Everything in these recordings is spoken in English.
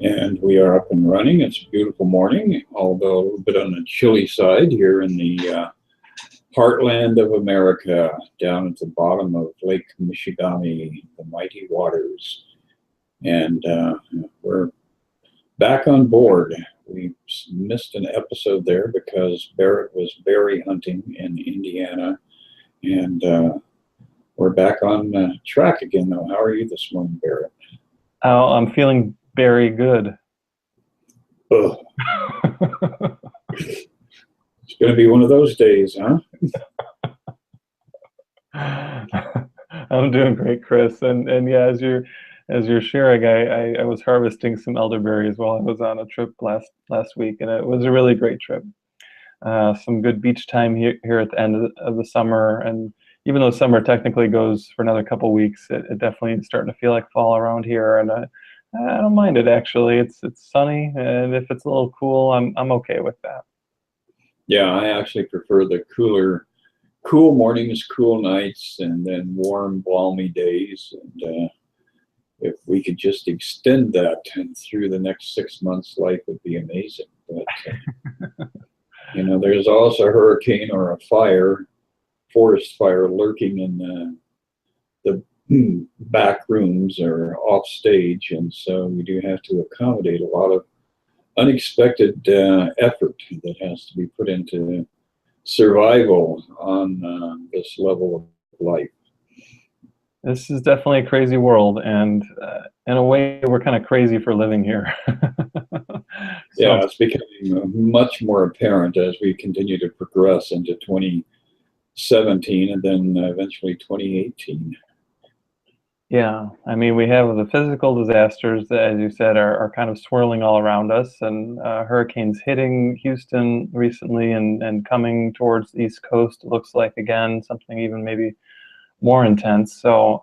And we are up and running. It's a beautiful morning, although a little bit on the chilly side here in the heartland of America, down at the bottom of Lake Michigamme, the mighty waters. And we're back on board. We missed an episode there because Barret was berry hunting in Indiana. And we're back on track again, though. How are you this morning, Barret? Oh, I'm feeling very good. Ugh. It's going to be one of those days, huh? I'm doing great, Chris. And yeah, as you're sharing, I was harvesting some elderberries while I was on a trip last week, and it was a really great trip. Some good beach time here at the end of the summer, and even though summer technically goes for another couple weeks, it definitely is starting to feel like fall around here, and I don't mind it actually. It's sunny, and if it's a little cool, I'm okay with that. Yeah, I actually prefer the cool mornings, cool nights, and then warm, balmy days. And if we could just extend that and through the next 6 months, life would be amazing. But there's also a hurricane or a forest fire lurking in the back rooms or off stage, and so we do have to accommodate a lot of unexpected effort that has to be put into survival on this level of life. This is definitely a crazy world, and in a way, we're kind of crazy for living here. Yeah, it's becoming much more apparent as we continue to progress into 2017 and then eventually 2018. Yeah, I mean, we have the physical disasters that, as you said, are kind of swirling all around us, and hurricanes hitting Houston recently and coming towards the East Coast, it looks like, again, something even maybe more intense. So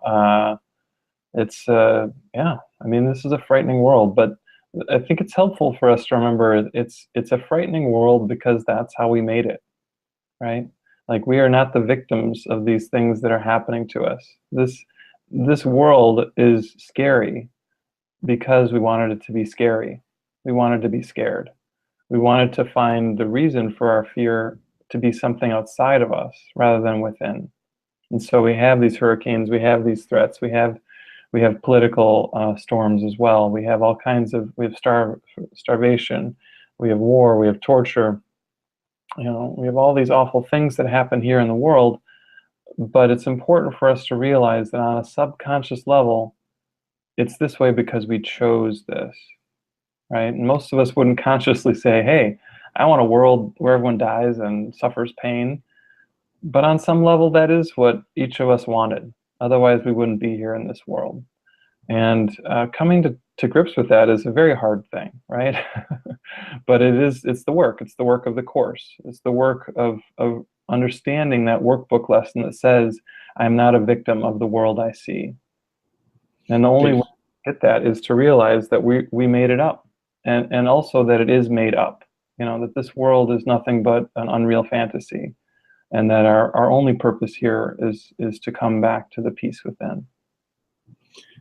yeah, I mean, this is a frightening world, but I think it's helpful for us to remember it's a frightening world because that's how we made it, right? Like, we are not the victims of these things that are happening to us. This world is scary because we wanted it to be scary. We wanted to be scared. We wanted to find the reason for our fear to be something outside of us rather than within. And so we have these hurricanes, we have these threats, we have political storms as well. We have all kinds of, we have starvation, we have war, we have torture. We have all these awful things that happen here in the world. But it's important for us to realize that on a subconscious level, it's this way because we chose this, right? And most of us wouldn't consciously say, hey, I want a world where everyone dies and suffers pain. But on some level, that is what each of us wanted. Otherwise, we wouldn't be here in this world. And coming to grips with that is a very hard thing, right? But it's the work. It's the work of the Course. It's the work of understanding that workbook lesson that says, I'm not a victim of the world I see. And the only way to get that is to realize that we made it up, and also that it is made up. That this world is nothing but an unreal fantasy, and that our only purpose here is to come back to the peace within.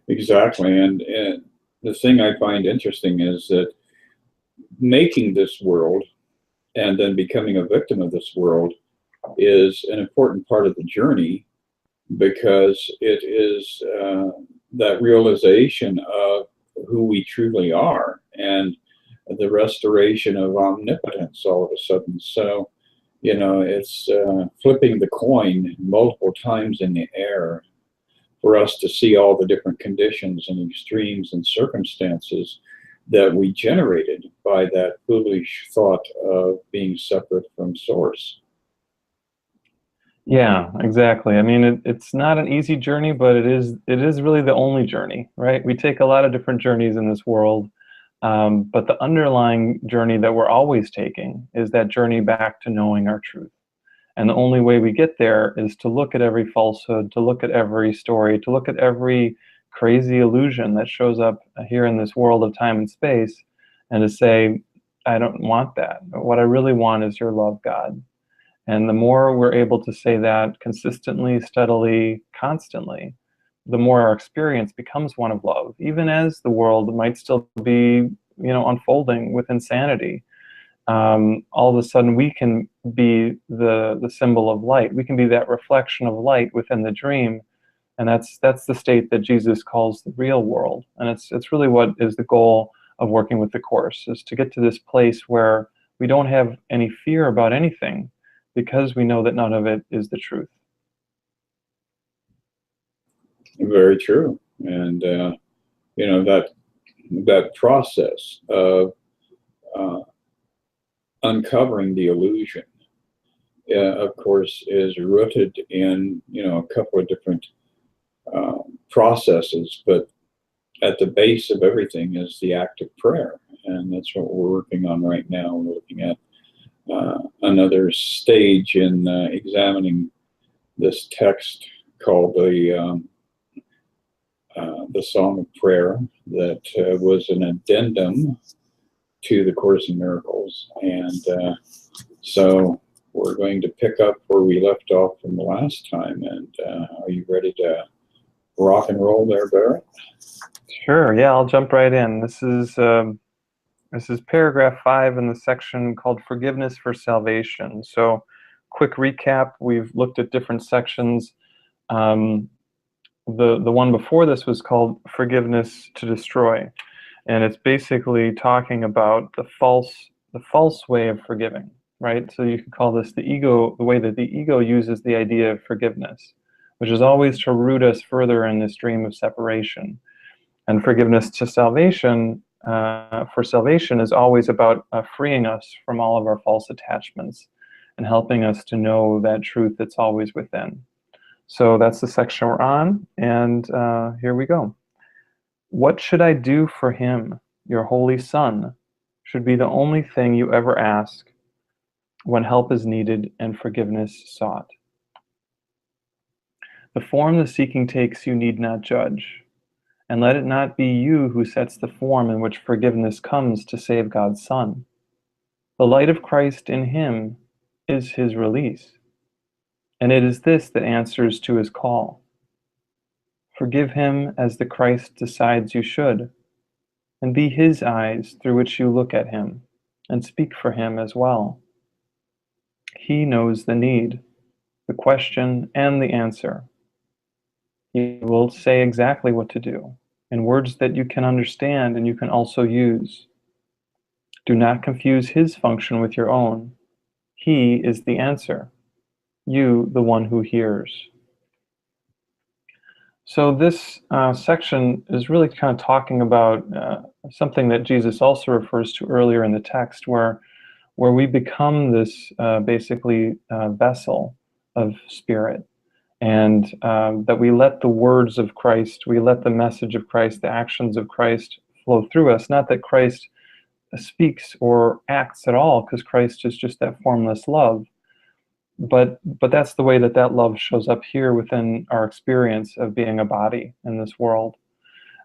Exactly. And the thing I find interesting is that making this world and then becoming a victim of this world is an important part of the journey, because it is that realization of who we truly are and the restoration of omnipotence all of a sudden. So, it's flipping the coin multiple times in the air for us to see all the different conditions and extremes and circumstances that we generated by that foolish thought of being separate from Source. Yeah, exactly. I mean, it's not an easy journey, but it is really the only journey, right? We take a lot of different journeys in this world, but the underlying journey that we're always taking is that journey back to knowing our truth. And the only way we get there is to look at every falsehood, to look at every story, to look at every crazy illusion that shows up here in this world of time and space, and to say, I don't want that. What I really want is your love, God. And the more we're able to say that consistently, steadily, constantly, the more our experience becomes one of love, even as the world might still be unfolding with insanity, all of a sudden we can be the symbol of light. We can be that reflection of light within the dream, and that's the state that Jesus calls the real world. And it's really what is the goal of working with the Course, is to get to this place where we don't have any fear about anything, because we know that none of it is the truth. Very true. And that process of uncovering the illusion, of course, is rooted in a couple of different processes, but at the base of everything is the act of prayer, and that's what we're working on right now. We're looking at another stage in examining this text called the Song of Prayer, that was an addendum to the Course in Miracles. And so we're going to pick up where we left off from the last time. And are you ready to rock and roll there, Barret? Sure, yeah, I'll jump right in. This is paragraph 5 in the section called Forgiveness for Salvation. So, quick recap, we've looked at different sections. The one before this was called Forgiveness to Destroy, and it's basically talking about the false way of forgiving, right? So you could call this the way that the ego uses the idea of forgiveness, which is always to root us further in this dream of separation. And forgiveness to salvation, for salvation, is always about freeing us from all of our false attachments and helping us to know that truth that's always within. So that's the section we're on, and here we go. What should I do for him, your holy son, should be the only thing you ever ask when help is needed and forgiveness sought. The form the seeking takes you need not judge, and let it not be you who sets the form in which forgiveness comes to save God's Son. The light of Christ in him is his release, and it is this that answers to his call. Forgive him as the Christ decides you should, and be his eyes through which you look at him, and speak for him as well. He knows the need, the question, and the answer. He will say exactly what to do, in words that you can understand and you can also use. Do not confuse his function with your own. He is the answer, you the one who hears. So this section is really kind of talking about something that Jesus also refers to earlier in the text, where we become this basically vessel of spirit, and that we let the words of Christ, we let the message of Christ, the actions of Christ flow through us. Not that Christ speaks or acts at all, because Christ is just that formless love. But that's the way that love shows up here within our experience of being a body in this world.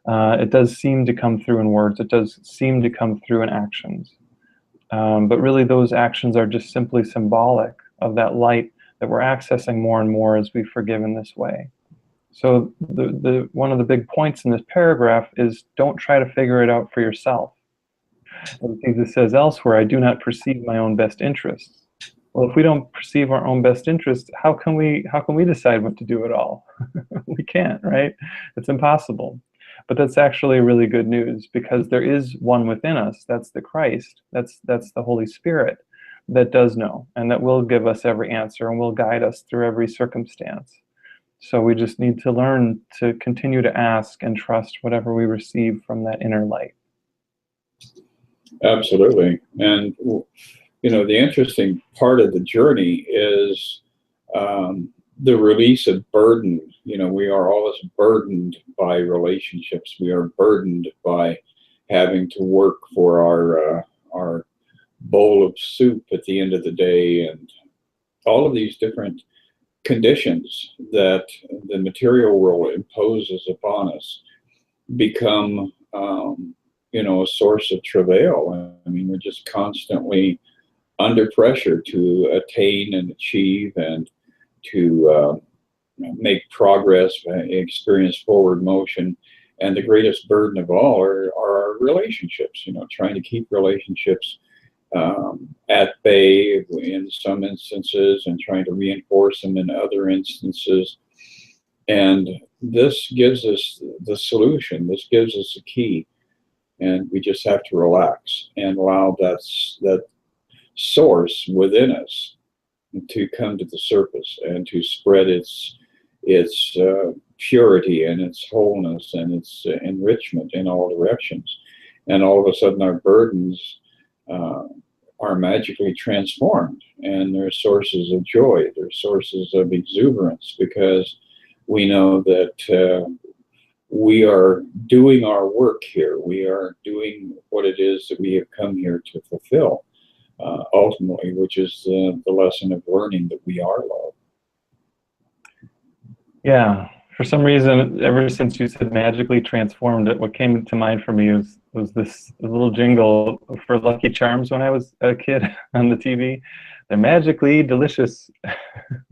It does seem to come through in words. It does seem to come through in actions. But really those actions are just simply symbolic of that light that we're accessing more and more as we forgive in this way. So one of the big points in this paragraph is, don't try to figure it out for yourself. As Jesus says elsewhere, I do not perceive my own best interests. Well, if we don't perceive our own best interests, how can we decide what to do at all? We can't, right? It's impossible. But that's actually really good news, because there is one within us. That's the Christ. That's the Holy Spirit that does know, and that will give us every answer and will guide us through every circumstance. So we just need to learn to continue to ask and trust whatever we receive from that inner light. Absolutely. And the interesting part of the journey is the release of burden. We are always burdened by relationships. We are burdened by having to work for our bowl of soup at the end of the day, and all of these different conditions that the material world imposes upon us become, a source of travail. I mean, we're just constantly under pressure to attain and achieve and to make progress, experience forward motion. And the greatest burden of all are our relationships, trying to keep relationships at bay in some instances and trying to reinforce them in other instances. And this gives us the solution. This gives us the key. And we just have to relax and allow that source within us to come to the surface and to spread its purity and its wholeness and its enrichment in all directions. And all of a sudden our burdens are magically transformed, and they're sources of joy, they're sources of exuberance, because we know that we are doing our work here. We are doing what it is that we have come here to fulfill, ultimately, which is the lesson of learning that we are love. Yeah, for some reason, ever since you said magically transformed, what came to mind for me was this little jingle for Lucky Charms when I was a kid on the TV. They're magically delicious.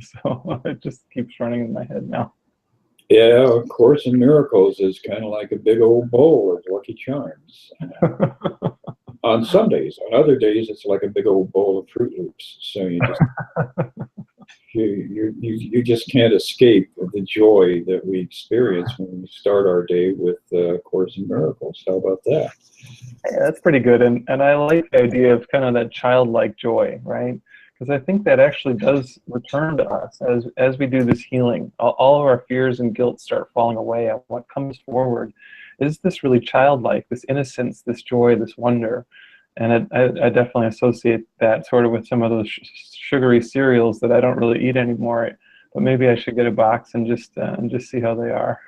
So it just keeps running in my head now. Yeah, A Course in Miracles is kind of like a big old bowl of Lucky Charms. On some days. On other days, it's like a big old bowl of Froot Loops. So you just you just can't escape the joy that we experience when we start our day with Course in Miracles. How about that? Yeah, that's pretty good, and I like the idea of kind of that childlike joy, right? Because I think that actually does return to us as we do this healing. All of our fears and guilt start falling away, and what comes forward is this really childlike, this innocence, this joy, this wonder. And I definitely associate that sort of with some of those sugary cereals that I don't really eat anymore. But maybe I should get a box and just see how they are.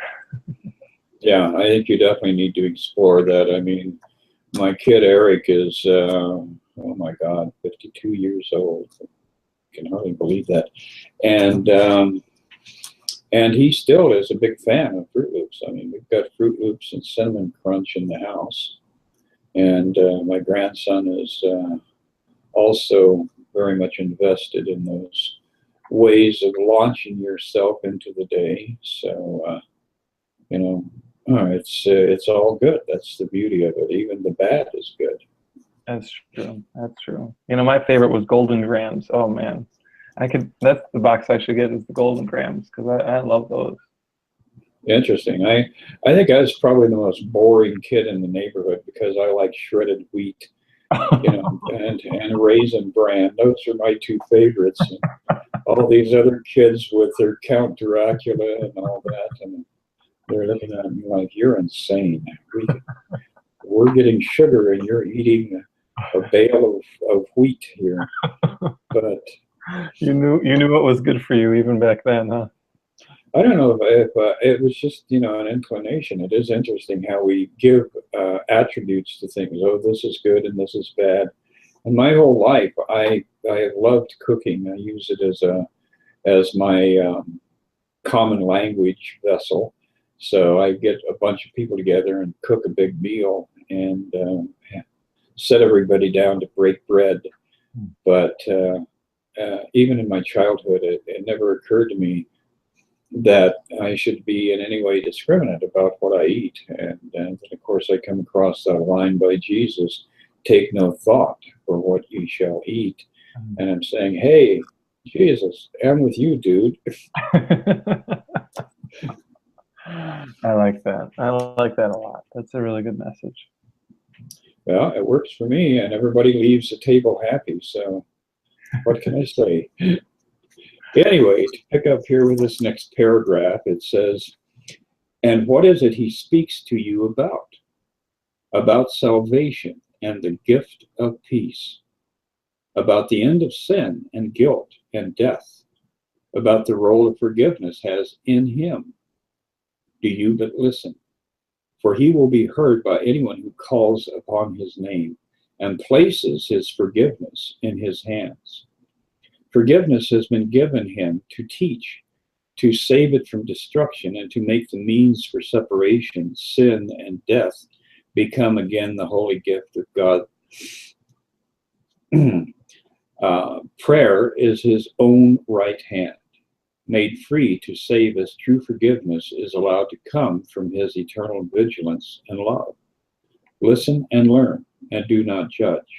Yeah, I think you definitely need to explore that. I mean, my kid Eric is, oh my God, 52 years old. I can hardly believe that. And he still is a big fan of Froot Loops. I mean, we've got Froot Loops and Cinnamon Crunch in the house. And my grandson is also very much invested in those ways of launching yourself into the day. So, it's all good. That's the beauty of it. Even the bad is good. That's true. That's true. My favorite was Golden Grams. Oh man, that's the box I should get, is the Golden Grams, because I love those. Interesting. I think I was probably the most boring kid in the neighborhood because I like shredded wheat, and Raisin Bran. Those are my two favorites. And all these other kids with their Count Dracula and all that, and they're looking at me like, you're insane. We're getting sugar and you're eating a bale of wheat here. But you knew what was good for you even back then, huh? I don't know if it was just, an inclination. It is interesting how we give attributes to things. Oh, this is good and this is bad. And my whole life, I have loved cooking. I use it as my common language vessel. So I get a bunch of people together and cook a big meal and set everybody down to break bread. But even in my childhood, it never occurred to me that I should be in any way discriminate about what I eat. And then, of course, I come across that line by Jesus, take no thought for what you shall eat. And I'm saying, hey, Jesus, I'm with you, dude. I like that. I like that a lot. That's a really good message. Well, it works for me, and everybody leaves the table happy. So what can I say? Anyway, to pick up here with this next paragraph, it says, and what is it he speaks to you about? About salvation and the gift of peace, about the end of sin and guilt and death, about the role of forgiveness has in him. Do you but listen? For he will be heard by anyone who calls upon his name and places his forgiveness in his hands. Forgiveness has been given him to teach, to save it from destruction, and to make the means for separation, sin, and death become again the holy gift of God. Prayer is his own right hand. made free to save as true forgiveness is allowed to come from his eternal vigilance and love. Listen and learn, and do not judge.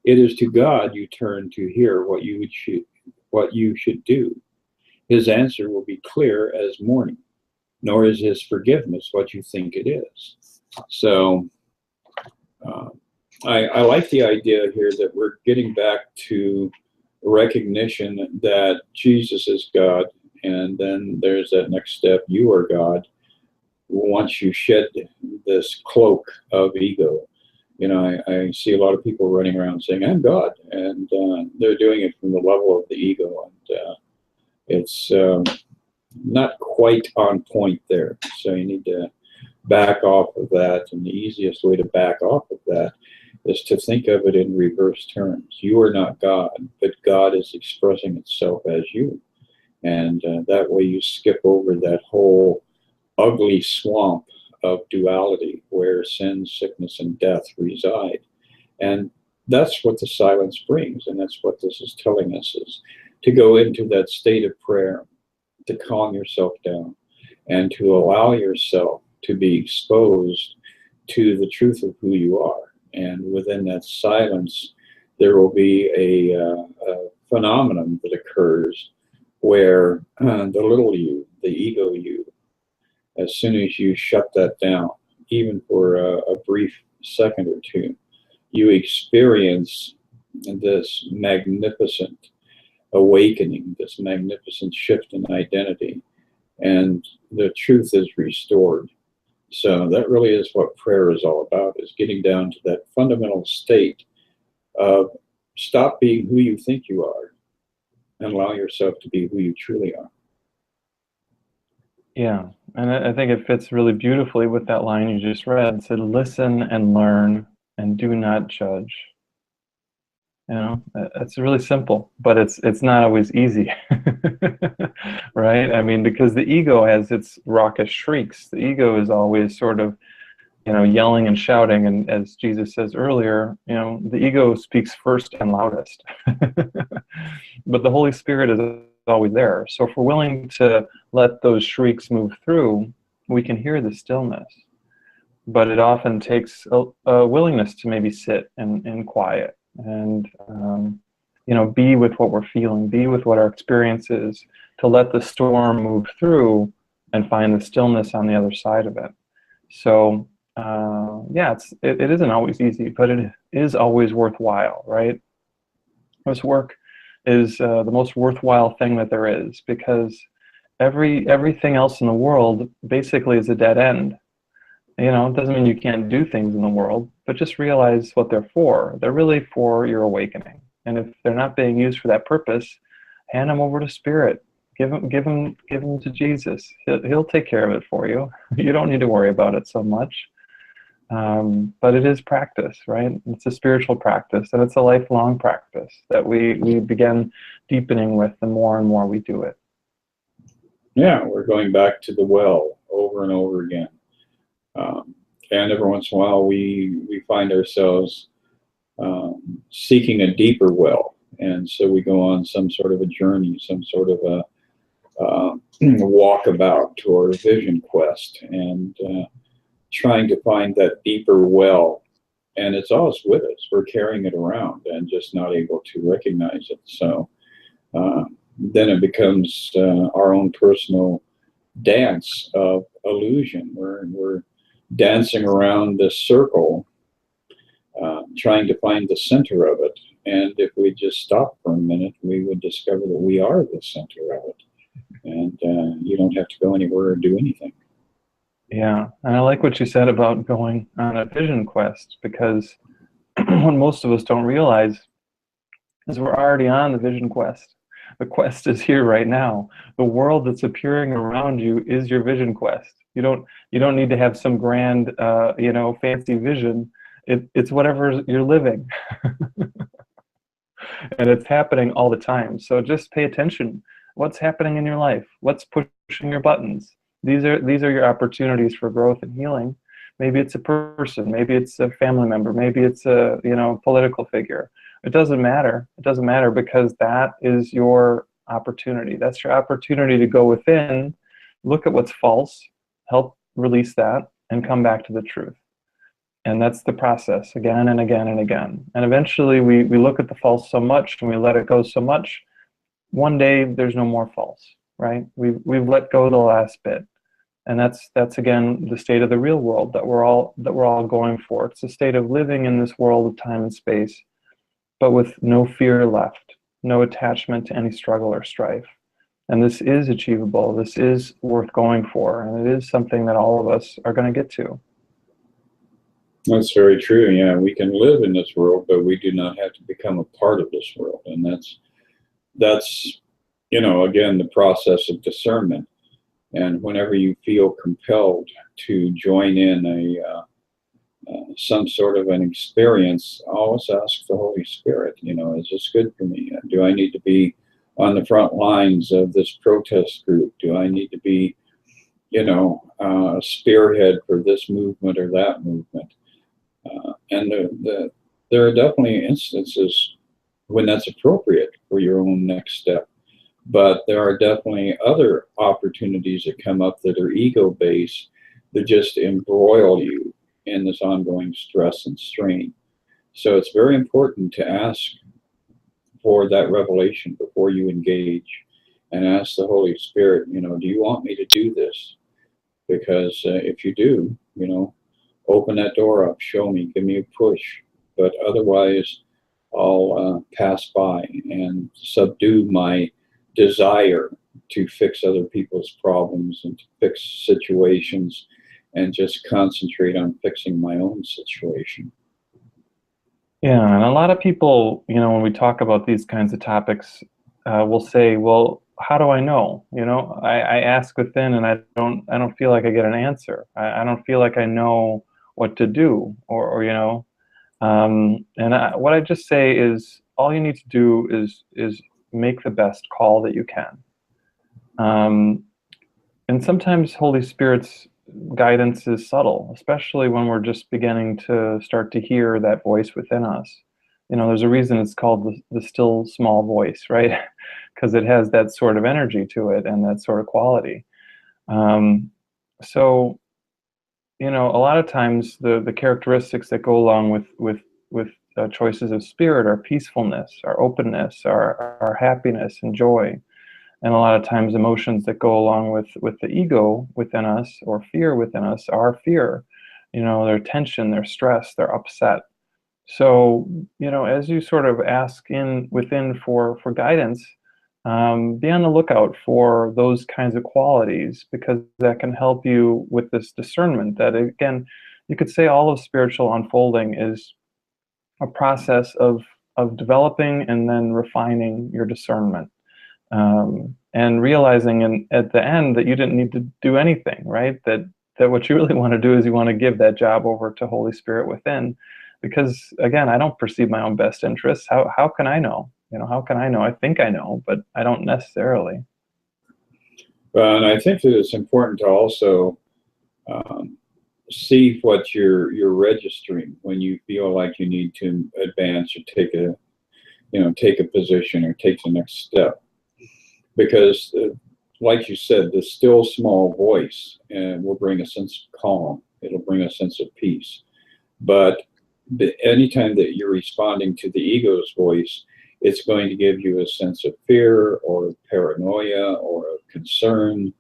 It is to God you turn to hear what you should do. His answer will be clear as morning, nor is his forgiveness what you think it is. So I like the idea here that we're getting back to recognition that Jesus is God, and then there's that next step, you are God. Once you shed this cloak of ego, I see a lot of people running around saying, I'm God, and they're doing it from the level of the ego, and it's not quite on point there. So you need to back off of that, and the easiest way to back off of that is to think of it in reverse terms. You are not God, but God is expressing itself as you. And that way you skip over that whole ugly swamp of duality where sin, sickness, and death reside. And that's what the silence brings, and that's what this is telling us, is to go into that state of prayer, to calm yourself down, and to allow yourself to be exposed to the truth of who you are. And within that silence, there will be a phenomenon that occurs where the little you, the ego you, as soon as you shut that down, even for a brief second or two, you experience this magnificent awakening, this magnificent shift in identity, and the truth is restored. So that really is what prayer is all about, is getting down to that fundamental state of stop being who you think you are and allow yourself to be who you truly are. Yeah, and I think it fits really beautifully with that line you just read. It said, listen and learn and do not judge. It's really simple, but it's not always easy, right? I mean, because the ego has its raucous shrieks. The ego is always sort of, yelling and shouting, and as Jesus says earlier, the ego speaks first and loudest. But the Holy Spirit is always there. So if we're willing to let those shrieks move through, we can hear the stillness. But it often takes a willingness to maybe sit in quiet and be with what we're feeling, be with what our experience is, to let the storm move through and find the stillness on the other side of it. So it isn't always easy, but it is always worthwhile, right? This work is the most worthwhile thing that there is, because everything else in the world basically is a dead end. It doesn't mean you can't do things in the world, but just realize what they're for. They're really for your awakening. And if they're not being used for that purpose, hand them over to Spirit. Give them to Jesus. He'll take care of it for you. You don't need to worry about it so much. But it is practice, right? It's a spiritual practice, and it's a lifelong practice that we begin deepening with the more and more we do it. Yeah, we're going back to the well over and over again. And every once in a while we find ourselves seeking a deeper well. And so we go on some sort of a journey, some sort of a walkabout or a vision quest, and trying to find that deeper well. And it's always with us. We're carrying it around and just not able to recognize it. So then it becomes our own personal dance of illusion. We're dancing around this circle, trying to find the center of it. And if we just stop for a minute, we would discover that we are the center of it. And you don't have to go anywhere or do anything. Yeah, and I like what you said about going on a vision quest, because what most of us don't realize is we're already on the vision quest. The quest is here right now. The world that's appearing around you is your vision quest. You don't need to have some grand, fancy vision. It's whatever you're living, and it's happening all the time. So just pay attention. What's happening in your life? What's pushing your buttons? These are your opportunities for growth and healing. Maybe it's a person. Maybe it's a family member. Maybe it's a political figure. It doesn't matter. It doesn't matter, because that is your opportunity. That's your opportunity to go within, look at what's false, help release that, and come back to the truth. And that's the process again and again and again. And eventually we look at the false so much and we let it go so much, one day there's no more false, right? We've let go the last bit. And that's again the state of the real world that we're all going for. It's a state of living in this world of time and space, but with no fear left, no attachment to any struggle or strife. And this is achievable. This is worth going for, and it is something that all of us are going to get to. That's very true. Yeah, we can live in this world, but we do not have to become a part of this world. And that's again, the process of discernment. And whenever you feel compelled to join in some sort of an experience, always ask the Holy Spirit, is this good for me? Do I need to be on the front lines of this protest group? Do I need to be, a spearhead for this movement or that movement? And there are definitely instances when that's appropriate for your own next step. But there are definitely other opportunities that come up that are ego-based that just embroil you in this ongoing stress and strain. So it's very important to ask for that revelation before you engage, and ask the Holy Spirit, do you want me to do this? Because if you do, open that door up, show me, give me a push. But otherwise, I'll pass by and subdue my desire to fix other people's problems and to fix situations, and just concentrate on fixing my own situation. Yeah, and a lot of people, when we talk about these kinds of topics, will say, "Well, how do I know?" I ask within, and I don't feel like I get an answer. I don't feel like I know what to do, or what I just say is, all you need to do is make the best call that you can. And sometimes Holy Spirit's guidance is subtle, especially when we're just beginning to start to hear that voice within us. There's a reason it's called the still small voice, right? Because it has that sort of energy to it and that sort of quality. So, a lot of times the characteristics that go along with choices of spirit are peacefulness, our openness, our happiness and joy. And a lot of times emotions that go along with the ego within us or fear within us are fear. Their tension, their stress, their upset. So, as you sort of ask within for guidance, be on the lookout for those kinds of qualities, because that can help you with this discernment that, again, you could say all of spiritual unfolding is a process of developing and then refining your discernment, and realizing at the end that you didn't need to do anything, right? That what you really want to do is you want to give that job over to Holy Spirit within, because again, I don't perceive my own best interests. How can I know? How can I know? I think I know, but I don't necessarily. And I think that it's important to also see what you're registering when you feel like you need to advance or take a position or take the next step. Because like you said, the still small voice will bring a sense of calm. It'll bring a sense of peace. But anytime that you're responding to the ego's voice, it's going to give you a sense of fear or paranoia or concern.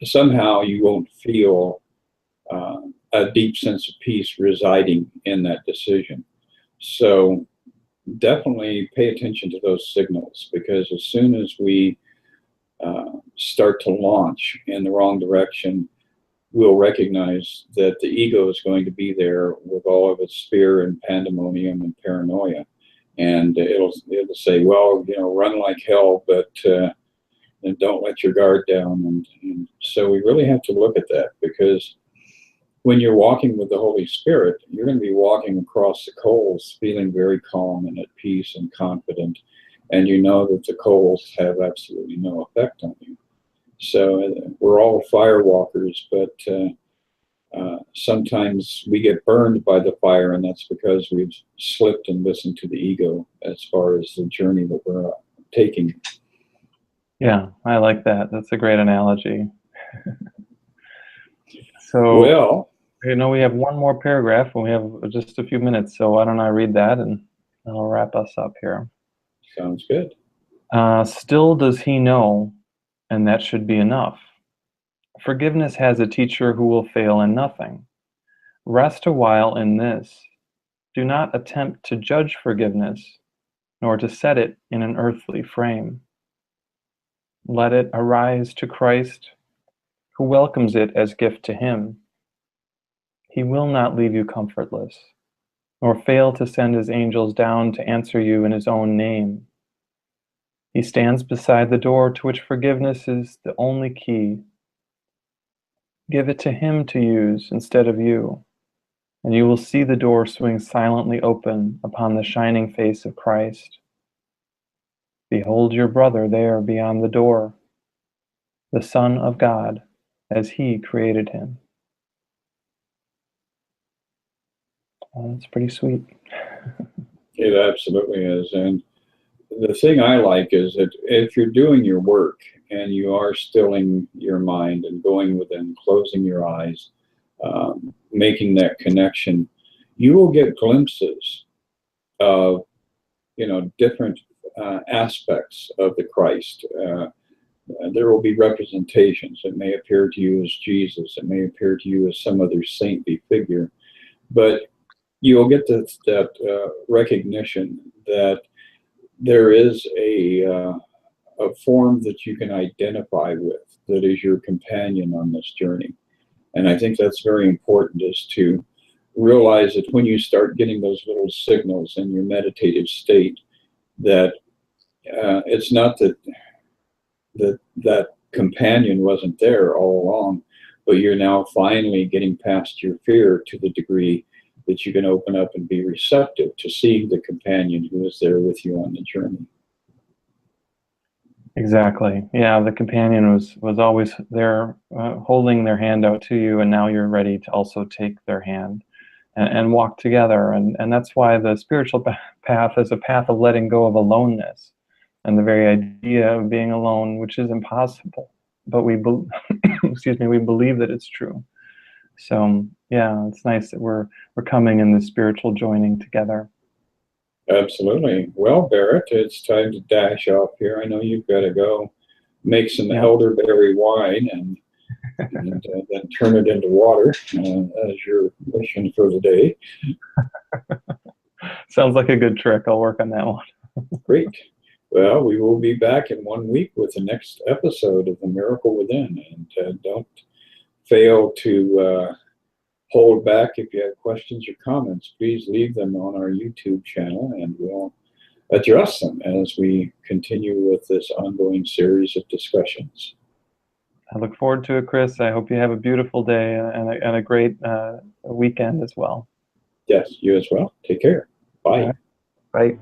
Somehow you won't feel a deep sense of peace residing in that decision. So definitely pay attention to those signals, because as soon as we start to launch in the wrong direction, we'll recognize that the ego is going to be there with all of its fear and pandemonium and paranoia. And it'll say, well, run like hell, but and don't let your guard down. And so we really have to look at that, because when you're walking with the Holy Spirit, you're going to be walking across the coals feeling very calm and at peace and confident. And you know that the coals have absolutely no effect on you. So we're all fire walkers, but sometimes we get burned by the fire, and that's because we've slipped and listened to the ego as far as the journey that we're taking. Yeah, I like that. That's a great analogy. So, Well, we have one more paragraph and we have just a few minutes. So why don't I read that and I'll wrap us up here. sounds good. Still does he know, and that should be enough. Forgiveness has a teacher who will fail in nothing. Rest a while in this. Do not attempt to judge forgiveness, nor to set it in an earthly frame. Let it arise to Christ, who welcomes it as gift to him. He will not leave you comfortless, nor fail to send his angels down to answer you in his own name. He stands beside the door to which forgiveness is the only key. Give it to him to use instead of you, and you will see the door swing silently open upon the shining face of Christ. Behold your brother there beyond the door, the Son of God, as he created him. Well, that's pretty sweet. It absolutely is. And the thing I like is that if you're doing your work and you are stilling your mind and going within, closing your eyes, making that connection, you will get glimpses of, different aspects of the Christ. There will be representations. It may appear to you as Jesus. It may appear to you as some other saintly figure, but you'll get that recognition that there is a form that you can identify with that is your companion on this journey. And I think that's very important, is to realize that when you start getting those little signals in your meditative state, that it's not that companion wasn't there all along, but you're now finally getting past your fear to the degree that you can open up and be receptive to seeing the companion who is there with you on the journey. Exactly. Yeah, the companion was always there, holding their hand out to you, and now you're ready to also take their hand and walk together. And that's why the spiritual path is a path of letting go of aloneness, and the very idea of being alone, which is impossible, but we excuse me, we believe that it's true. So yeah, it's nice that we're coming in this spiritual joining together. Absolutely. Well, Barret, it's time to dash off here. I know you've got to go make some Yeah. elderberry wine and then turn it into water as your mission for the day. Sounds like a good trick. I'll work on that one. Great. Well, we will be back in 1 week with the next episode of The Miracle Within. And don't fail to hold back. If you have questions or comments, please leave them on our YouTube channel, and we'll address them as we continue with this ongoing series of discussions. I look forward to it, Chris. I hope you have a beautiful day and a great weekend as well. Yes, you as well. Take care. Bye. Bye.